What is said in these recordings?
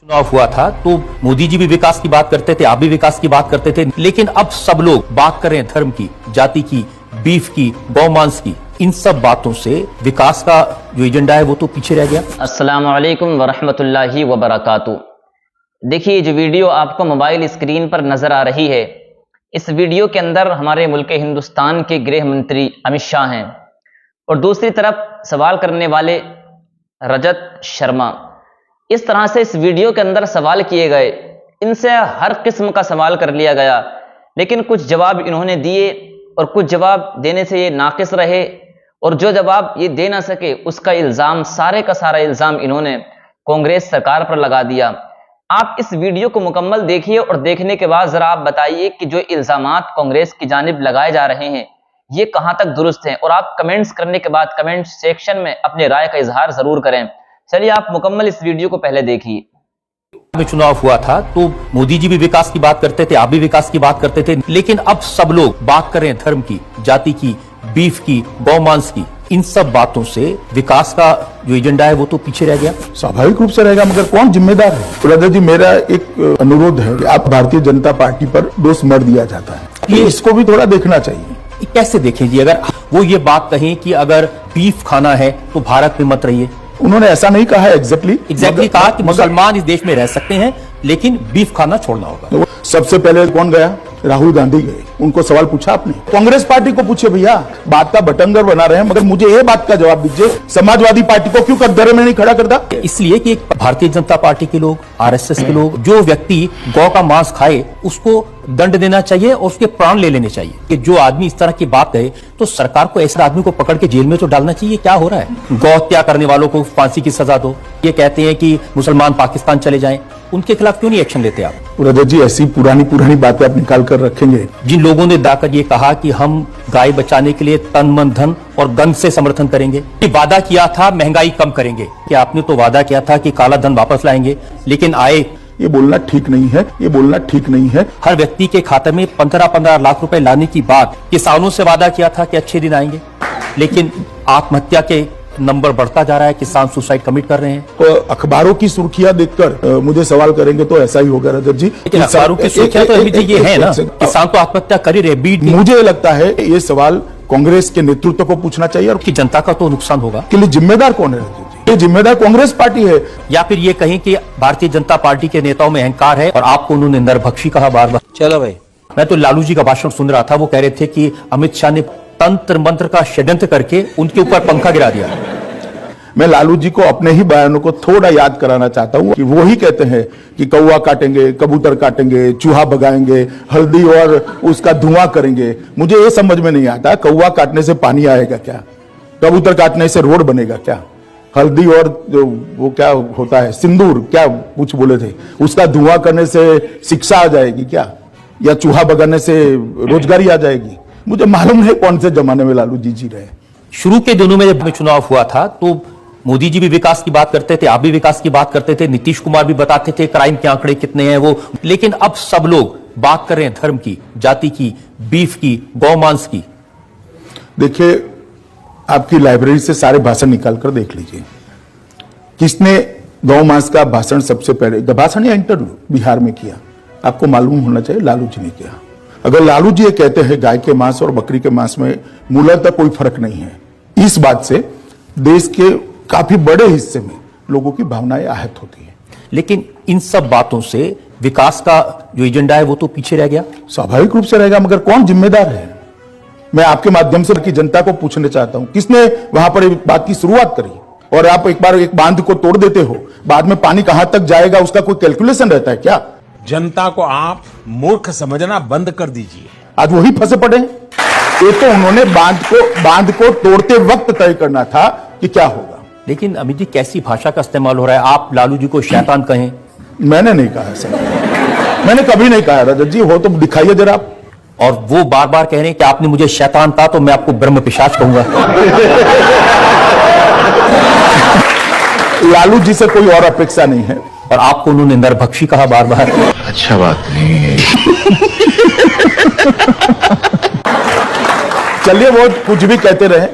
चुनाव हुआ था तो मोदी जी भी विकास की बात करते थे, आप भी विकास की बात करते थे, लेकिन अब सब लोग बात कर रहे हैं धर्म की, जाति की, बीफ की, गौमांस की। इन सब बातों से विकास का जो एजेंडा है वो तो पीछे रह गया। अस्सलामु अलैकुम वरहमतुल्लाहि वबरकातुहू। देखिए, जो वीडियो आपको मोबाइल स्क्रीन पर नजर आ रही है, इस वीडियो के अंदर हमारे मुल्क हिंदुस्तान के गृह मंत्री अमित शाह हैं और दूसरी तरफ सवाल करने वाले रजत शर्मा। इस तरह से इस वीडियो के अंदर सवाल किए गए, इनसे हर किस्म का सवाल कर लिया गया, लेकिन कुछ जवाब इन्होंने दिए और कुछ जवाब देने से ये नाकिस रहे, और जो जवाब ये दे ना सके उसका इल्ज़ाम, सारे का सारा इल्ज़ाम इन्होंने कांग्रेस सरकार पर लगा दिया। आप इस वीडियो को मुकम्मल देखिए और देखने के बाद ज़रा आप बताइए कि जो इल्ज़ामात कांग्रेस की जानिब लगाए जा रहे हैं ये कहाँ तक दुरुस्त हैं, और आप कमेंट्स करने के बाद कमेंट सेक्शन में अपने राय का इजहार ज़रूर करें। चलिए आप मुकम्मल इस वीडियो को पहले देखिए। में चुनाव हुआ था तो मोदी जी भी विकास की बात करते थे, आप भी विकास की बात करते थे, लेकिन अब सब लोग बात कर रहे हैं धर्म की, जाति की, बीफ की, गौमांस की। इन सब बातों से विकास का जो एजेंडा है वो तो पीछे रह गया। स्वाभाविक रूप से रहेगा, मगर कौन जिम्मेदार है? ब्रदर जी, मेरा एक अनुरोध है कि आप भारतीय जनता पार्टी पर दोष मर दिया जाता है, ये इसको भी थोड़ा देखना चाहिए। कैसे देखें जी, अगर वो ये बात कहें कि अगर बीफ खाना है तो भारत में मत रहिए। उन्होंने ऐसा नहीं कहा है एग्जैक्टली कहा कि मुसलमान इस देश में रह सकते हैं लेकिन बीफ खाना छोड़ना होगा। सबसे पहले कौन गया? राहुल गांधी गए, उनको सवाल पूछा आपने? कांग्रेस पार्टी को पूछे, भैया बात का बटंगर बना रहे हैं, मगर मुझे ये बात का जवाब दीजिए, समाजवादी पार्टी को क्यों कटघरे में नहीं खड़ा करता? इसलिए कि एक भारतीय जनता पार्टी के लोग, आरएसएस के लोग, जो व्यक्ति गौ का मांस खाए उसको दंड देना चाहिए और उसके प्राण ले लेने चाहिए। कि जो आदमी इस तरह की बात कहे तो सरकार को ऐसे आदमी को पकड़ के जेल में तो डालना चाहिए। क्या हो रहा है? गौ हत्या करने वालों को फांसी की सजा दो। ये कहते हैं कि मुसलमान पाकिस्तान चले जाएं, उनके खिलाफ क्यों नहीं एक्शन लेते आप? ब्रदर जी, ऐसी पुरानी बातें आप निकाल कर रखेंगे। जिन लोगों ने दाकर ये कहा कि हम गाय बचाने के लिए तन मन धन और गंज से समर्थन करेंगे, कि वादा किया था महंगाई कम करेंगे, कि आपने तो वादा किया था कि काला धन वापस लाएंगे, लेकिन आए। ये बोलना ठीक नहीं है, ये बोलना ठीक नहीं है। हर व्यक्ति के खाते में 15-15 लाख रुपए लाने की बात किसानों से वादा किया था कि अच्छे दिन आएंगे, लेकिन आत्महत्या के नंबर बढ़ता जा रहा है, किसान सुसाइड कमिट कर रहे हैं। तो अखबारों की सुर्खियां देखकर मुझे सवाल करेंगे तो ऐसा ही होगा रजत जी। अखबारों की सुर्खियां तो ये है ना, किसान तो आत्महत्या कर ही रहे। मुझे लगता है ये सवाल कांग्रेस के नेतृत्व को पूछना चाहिए, और की जनता का तो नुकसान होगा। के लिए जिम्मेदार कौन है रजत जी? ये जिम्मेदार कांग्रेस पार्टी है। या फिर ये कहें कि भारतीय जनता पार्टी के नेताओं में अहंकार है और आपको उन्होंने नरभक्षी कहा बार बार। चलो भाई, मैं तो लालू जी का भाषण सुन रहा था, वो कह रहे थे कि अमित शाह ने तंत्र मंत्र का षड्यंत्र करके उनके ऊपर पंखा गिरा दिया। मैं लालू जी को अपने ही बयानों को थोड़ा याद कराना चाहता हूं कि वो ही कहते हैं कि कौवा काटेंगे, कबूतर काटेंगे, चूहा भगाएंगे, हल्दी और उसका धुआं करेंगे। मुझे ये समझ में नहीं आता, कौवा काटने से पानी आएगा क्या? कबूतर काटने से रोड बनेगा क्या? हल्दी और जो वो क्या होता है, सिंदूर, क्या कुछ बोले थे, उसका धुआं करने से शिक्षा आ जाएगी क्या? या चूहा भगाने से रोजगारी आ जाएगी? मुझे मालूम नहीं कौन से जमाने में लालू जी रहे। शुरू के दिनों में जब चुनाव हुआ था तो मोदी जी भी विकास की बात करते थे, आप भी विकास की बात करते थे, नीतीश कुमार भी बताते थे क्राइम के आंकड़े कितने हैं वो, लेकिन अब सब लोग बात कर रहे हैं धर्म की, जाति की, बीफ की, गौमांस की। देखिए, आपकी लाइब्रेरी से सारे भाषण निकाल कर देख लीजिए, किसने गौमांस का भाषण सबसे पहले, भाषण या इंटरव्यू बिहार में किया? आपको मालूम होना चाहिए, लालू जी ने किया। अगर लालू जी ये कहते हैं गाय के मांस और बकरी के मांस में मूलतः कोई फर्क नहीं है, इस बात से देश के काफी बड़े हिस्से में लोगों की भावनाएं आहत होती हैं। लेकिन इन सब बातों से विकास का जो एजेंडा है वो तो पीछे रह गया। स्वाभाविक रूप से रहेगा, मगर कौन जिम्मेदार है? मैं आपके माध्यम से की जनता को पूछना चाहता हूं, किसने वहां पर बात की शुरुआत करी? और आप एक बार एक बांध को तोड़ देते हो, बाद में पानी कहां तक जाएगा उसका कोई कैलकुलेशन रहता है क्या? जनता को आप मूर्ख समझना बंद कर दीजिए। आज वही फंसे पड़े हैं। ये तो उन्होंने बांध को तोड़ते वक्त तय करना था कि क्या होगा। लेकिन अमित जी, कैसी भाषा का इस्तेमाल हो रहा है? आप लालू जी को शैतान कहें। मैंने नहीं कहा सर, मैंने कभी नहीं कहा रजत जी, हो तो दिखाइए जरा आप। और वो बार बार कह रहे हैं कि आपने मुझे शैतान कहा तो मैं आपको ब्रह्म पिशाच कहूंगा। लालू जी से कोई और अपेक्षा नहीं है, और आपको उन्होंने नरभक्षी कहा बार बार। अच्छा बात नहीं है। चलिए वो कुछ भी कहते रहे,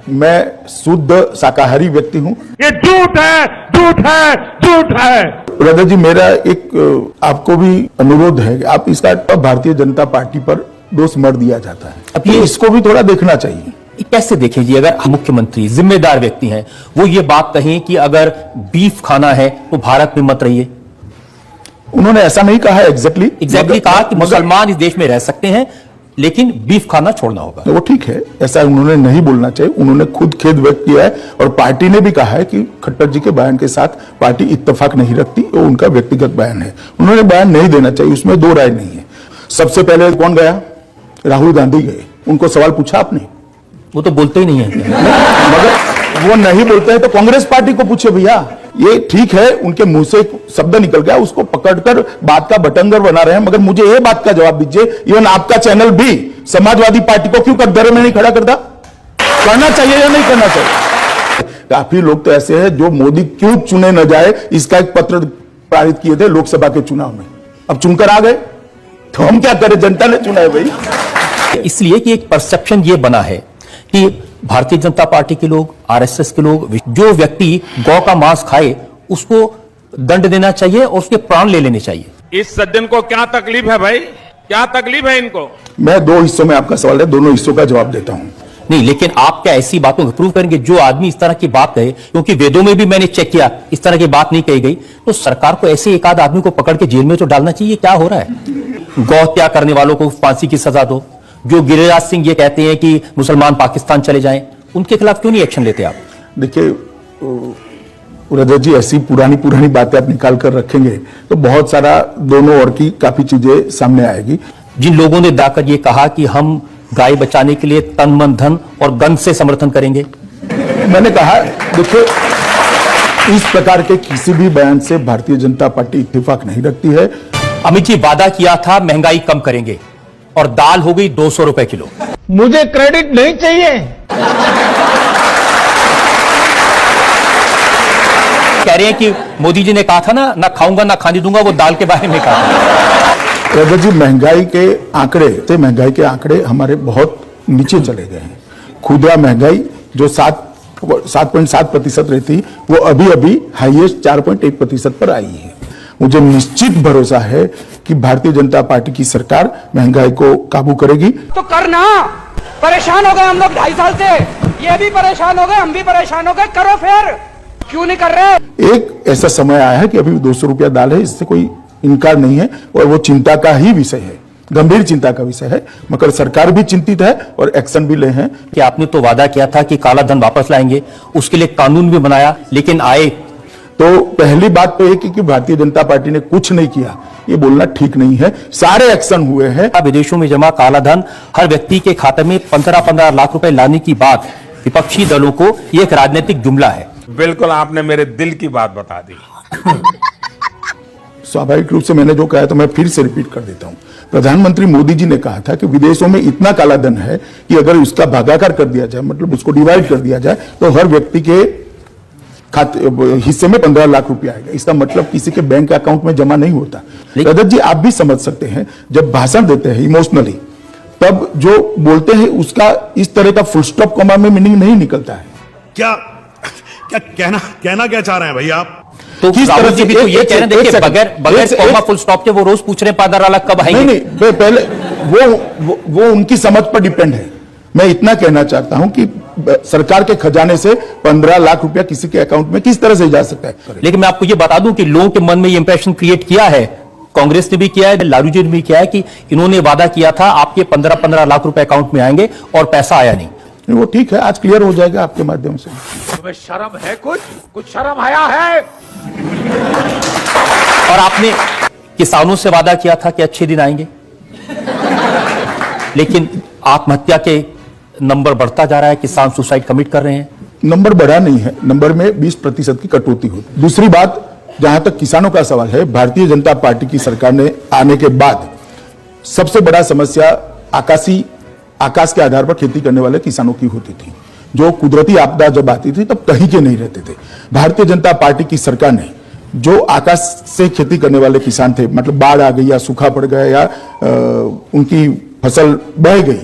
मैं शुद्ध शाकाहारी व्यक्ति हूं। ये झूठ है, झूठ है, झूठ है। ब्रदर जी, मेरा एक आपको भी अनुरोध है कि आप इसका भारतीय जनता पार्टी पर दोष मत दिया जाता है। अब ये इसको भी थोड़ा देखना चाहिए। कैसे देखें जी, अगर मुख्यमंत्री जिम्मेदार व्यक्ति हैं, वो ये बात कहें कि अगर बीफ खाना है तो भारत में मत रहिए। उन्होंने ऐसा नहीं कहा है एग्जैक्टली कहा कि मुसलमान इस देश में रह सकते हैं लेकिन बीफ खाना छोड़ना होगा। वो ठीक है, ऐसा उन्होंने नहीं बोलना चाहिए। उन्होंने खुद खेद व्यक्त किया है और पार्टी ने भी कहा है कि खट्टर जी के बयान के साथ पार्टी इत्तेफाक नहीं रखती, वो उनका व्यक्तिगत बयान है। उन्होंने बयान नहीं देना चाहिए, उसमें दो राय नहीं है। सबसे पहले कौन गया? राहुल गांधी गए। उनको सवाल पूछा आपने? वो तो बोलते ही नहीं है। मगर वो नहीं बोलते हैं तो कांग्रेस पार्टी को पूछे भैया। ये ठीक है, उनके मुंह से शब्द निकल गया, उसको पकड़कर बात का बटंगर बना रहे हैं। मगर मुझे ये बात का जवाब दीजिए, इवन आपका चैनल भी समाजवादी पार्टी को क्यों कटघरे में नहीं खड़ा करता? करना चाहिए या नहीं करना चाहिए? काफी लोग तो ऐसे हैं जो मोदी क्यों चुने न जाए इसका एक पत्र पारित किए थे लोकसभा के चुनाव में, अब चुनकर आ गए तो हम क्या करें? जनता ने चुना है भाई। इसलिए कि एक परसेप्शन ये बना है कि भारतीय जनता पार्टी के लोग, आरएसएस के लोग, जो व्यक्ति गौ का मांस खाए उसको दंड देना चाहिए और उसके प्राण ले लेने चाहिए। इस सज्जन को क्या तकलीफ है भाई? क्या तकलीफ है इनको? मैं दो हिस्सों में आपका सवाल है, दोनों हिस्सों का जवाब देता हूं। नहीं, लेकिन आप क्या ऐसी बातों को प्रूव करेंगे? जो आदमी इस तरह की बात कहे, क्योंकि वेदों में भी मैंने चेक किया इस तरह की बात नहीं कही गई, तो सरकार को ऐसे एक आध आदमी को पकड़ के जेल में तो डालना चाहिए। क्या हो रहा है? गौ हत्या करने वालों को फांसी की सजा दो। जो गिरिराज सिंह ये कहते हैं कि मुसलमान पाकिस्तान चले जाएं, उनके खिलाफ क्यों नहीं एक्शन लेते आप? देखिए रजत जी, ऐसी पुरानी पुरानी बातें आप निकाल कर रखेंगे तो बहुत सारा दोनों ओर की काफी चीजें सामने आएगी। जिन लोगों ने जाकर ये कहा कि हम गाय बचाने के लिए तन मन धन और गन से समर्थन करेंगे, मैंने कहा देखिए, इस प्रकार के किसी भी बयान से भारतीय जनता पार्टी इत्तेफाक नहीं रखती है। अमित जी वादा किया था महंगाई कम करेंगे और दाल हो गई 200 रुपए किलो। मुझे क्रेडिट नहीं चाहिए। कह रहे हैं कि मोदी जी ने कहा था ना खाऊंगा ना खाने दूंगा, वो दाल के बारे में कहा। रजत जी, महंगाई के आंकड़े हमारे बहुत नीचे चले गए हैं। खुदरा महंगाई जो 7.7% रहती, वो अभी अभी हाईएस्ट 4.1% पर आई है। मुझे निश्चित भरोसा है कि भारतीय जनता पार्टी की सरकार महंगाई को काबू करेगी। तो करना, परेशान हो गए हम लोग 2.5 साल से, ये भी परेशान हो गए, हम भी परेशान हो गए, करो फिर, क्यों नहीं कर रहे? एक ऐसा समय आया है कि अभी 200 रुपया दाल है, इससे कोई इनकार नहीं है और वो चिंता का ही विषय है, गंभीर चिंता का विषय है। मगर सरकार भी चिंतित है और एक्शन भी ले हैं। कि आपने तो वादा किया था कि काला धन वापस लाएंगे, उसके लिए कानून भी बनाया, लेकिन आए तो पहली बात तो एक कि भारतीय जनता पार्टी ने कुछ नहीं किया, ये बोलना ठीक नहीं है। सारे एक्शन हुए हैं। विदेशों में जमा काला धन हर व्यक्ति के खाते में 15-15 लाख रुपए लाने की बात विपक्षी दलों को ये एक राजनीतिक जुमला है। बिल्कुल, आपने मेरे दिल की बात बता दी। स्वाभाविक रूप से मैंने जो कहा तो मैं फिर से रिपीट कर देता हूं। प्रधानमंत्री मोदी जी ने कहा था कि विदेशों में इतना काला धन है कि अगर उसका भागाकार कर दिया जाए, मतलब उसको डिवाइड कर दिया जाए, तो हर व्यक्ति के खाते हिस्से में 15 लाख रुपया आएगा। इसका मतलब किसी के बैंक अकाउंट में जमा नहीं होता। रजत जी, आप भी समझ सकते हैं, जब भाषण देते हैं इमोशनली, तब जो बोलते हैं उसका इस तरह का फुल स्टॉप कॉमा में मीनिंग नहीं निकलता है। क्या कहना क्या चाह रहे हैं भाई आप? तो किस तरह से भी तो ये कह रहे हैं, देखिए बगैर कॉमा फुल स्टॉप के वो रोज पूछ रहे हैं 15 लाख कब आएंगे? नहीं, पहले वो उनकी समझ पर डिपेंड है। मैं इतना कहना चाहता हूं कि सरकार के खजाने से 15 लाख रुपया किसी के अकाउंट में किस तरह से जा सकता है? लेकिन मैं आपको ये बता दूं कि लोगों के मन में ये इंप्रेशन क्रिएट किया है, कांग्रेस ने भी किया है, लालू जी ने भी किया है कि इन्होंने वादा किया था आपके 15-15 लाख रुपए अकाउंट में आएंगे और पैसा आया नहीं। वो ठीक है, आज क्लियर हो जाएगा आपके माध्यम से। तुम्हें शर्म है? कुछ शर्म आया है? और आपने किसानों से वादा किया था कि अच्छे दिन आएंगे, लेकिन आत्महत्या के नंबर बढ़ता जा रहा है, किसान सुसाइड कमिट कर रहे हैं। नंबर बढ़ा नहीं है, नंबर में 20% की कटौती होती। दूसरी बात, जहां तक किसानों का सवाल है, भारतीय जनता पार्टी की सरकार ने आने के बाद सबसे बड़ा समस्या आकाश के आधार पर खेती करने वाले किसानों की होती थी। जो कुदरती आपदा जब आती थी तब कहीं के नहीं रहते थे। भारतीय जनता पार्टी की सरकार ने जो आकाश से खेती करने वाले किसान थे, मतलब बाढ़ आ गई या सूखा पड़ गया या उनकी फसल बह गई,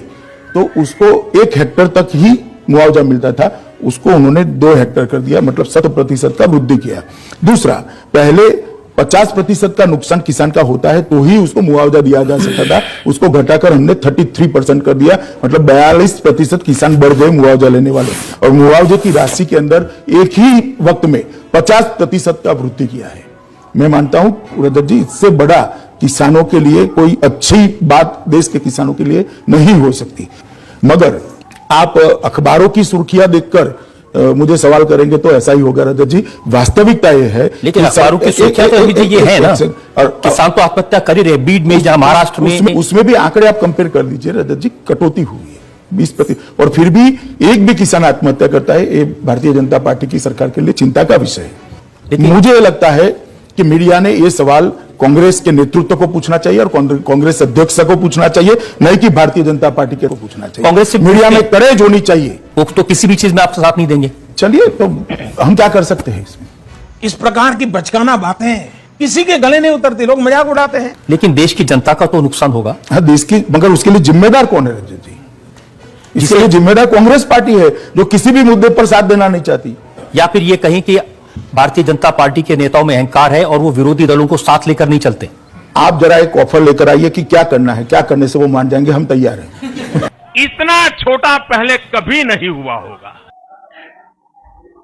तो उसको 1 हेक्टेयर तक ही मुआवजा मिलता था उसको उन्होंने 2 हेक्टेयर कर दिया, मतलब 100% का वृद्धि किया। दूसरा, पहले 50% का नुकसान किसान का होता है तो ही उसको मुआवजा दिया जा सकता था, उसको घटाकर हमने 33% कर दिया, मतलब 42% किसान बढ़ गए मुआवजा लेने वाले। और मुआवजे की राशि के अंदर एक ही वक्त में 50% का वृद्धि किया है। मैं मानता हूं रजत जी, इससे बड़ा किसानों के लिए कोई अच्छी बात देश के किसानों के लिए नहीं हो सकती। मगर आप अखबारों की सुर्खियां देखकर मुझे सवाल करेंगे तो ऐसा ही होगा रजत जी। वास्तविकता ये है, लेकिन अखबारों की सुर्खियां तो अभी ये है ना, और किसान तो आत्महत्या कर ही रहे, बीड में, जहां महाराष्ट्र में, उसमें भी आंकड़े आप कंपेयर कर लीजिए रजत जी, कटौती हुई है 20%, और फिर भी एक भी किसान आत्महत्या करता है। ये भारतीय जनता पार्टी की सरकार के लिए चिंता का विषय है। मुझे लगता है कि मीडिया ने ये सवाल कांग्रेस के नेतृत्व को पूछना चाहिए और कांग्रेस अध्यक्ष को पूछना चाहिए, नहीं कि भारतीय जनता पार्टी को पूछना चाहिए। कांग्रेस से मीडिया में करेज होनी चाहिए। वो तो किसी भी चीज में आपसे साथ नहीं देंगे। चलिए, तो हम क्या कर सकते हैं इसमें? इस प्रकार की बचकाना बातें किसी के गले नहीं उतरती, लोग मजाक उड़ाते हैं। लेकिन देश की जनता का तो नुकसान होगा। हाँ, देश की, मगर उसके लिए जिम्मेदार कौन है रंजन जी? इसके लिए जिम्मेदार कांग्रेस पार्टी है, जो किसी भी मुद्दे पर साथ देना नहीं चाहती। या फिर ये कहें कि भारतीय जनता पार्टी के नेताओं में अहंकार है और वो विरोधी दलों को साथ लेकर नहीं चलते। आप जरा एक ऑफर लेकर आइए कि क्या करना है, क्या करने से वो मान जाएंगे, हम तैयार हैं। इतना छोटा पहले कभी नहीं हुआ होगा।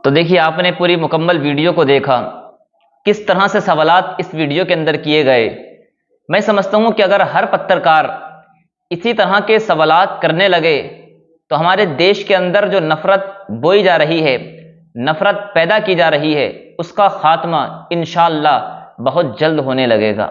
तो देखिए, आपने पूरी मुकम्मल वीडियो को देखा, किस तरह से सवालात इस वीडियो के अंदर किए गए। मैं समझता हूं कि अगर हर पत्रकार इसी तरह के सवालात करने लगे तो हमारे देश के अंदर जो नफरत बोई जा रही है, नफरत पैदा की जा रही है, उसका खात्मा इंशाअल्लाह बहुत जल्द होने लगेगा।